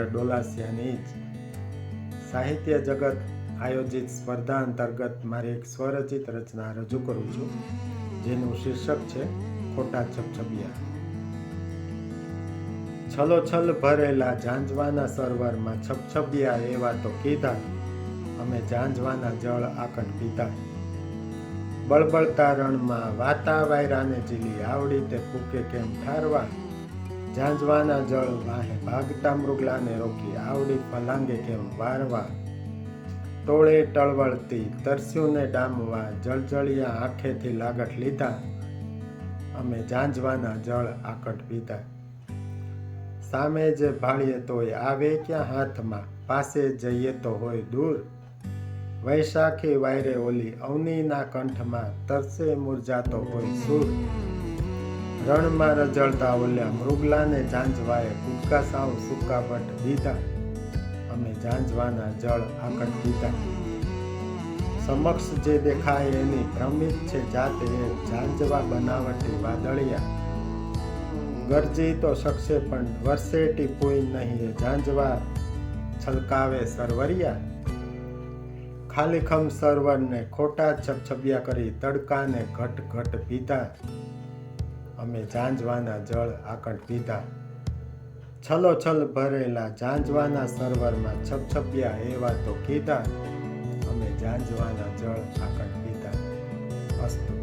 ડોલાસિયાની જ સાહિત્ય જગત આયોજિત સ્પર્ધા અંતર્ગત મારી એક સ્વરચિત રચના રજૂ કરું છું, જેનું શીર્ષક છે ખોટા છબછબિયા. છલોછલ ભરેલા ઝાંઝવાના સરોવરમાં છબછબિયા એવા તો કીધા, અમે ઝાંઝવાના જળ આકટ પીધા. બળબળતા રણમાં વાતા વાયરાને ઝીલી, આવડી તે ફૂકે કેમ ઠારવા. ઝાંઝવાના જળ વાહે ભાગતા મૃગલાને રોકી, આવડી ફલાંગે કેમ વારવા. ટોળે ટળવળતી તરસ્યુંને ડામવા, જળજળિયા આંખેથી લાગટ લીધા, અમે ઝાંઝવાના જળ આકટ પીધા. સામે જે ભાળીએ તોય આવે ક્યાં હાથમાં, પાસે જઈએ તો હોય દૂર. વૈશાખી વાયરે ઓલી અવનીના કંઠમાં, તરસે મુરઝાતો હોય સૂર. રણમાં રજળતા ઓલ્યા મૃગલાને ઝાંઝવાએ, કૂદકા સાવ સુકાવટ દીધા, અમે ઝાંઝવાના જળ આકટ પીધા. સમક્ષ જે દેખાય એની ભ્રમિત છે જાતે, એ ઝાંઝવા બનાવટી વાદળિયા. ગરજી તો શકશે પણ વરસે ટીપુય નહીં, એ ઝાંઝવા છલકાવે સરવરિયા. ખાલીખમ સરોવરને ખોટા છબછબિયા કરી, તડકાને ઘટ ઘટ પીધા, અમે ઝાંઝવાના જળ આકટ પીધા. છલોછલ ભરેલા ઝાંઝવાના સરોવરમાં છબછબિયા એવા તો કીધા, અમે ઝાંઝવાના જળ આકટ પીધા. અસ્તુ.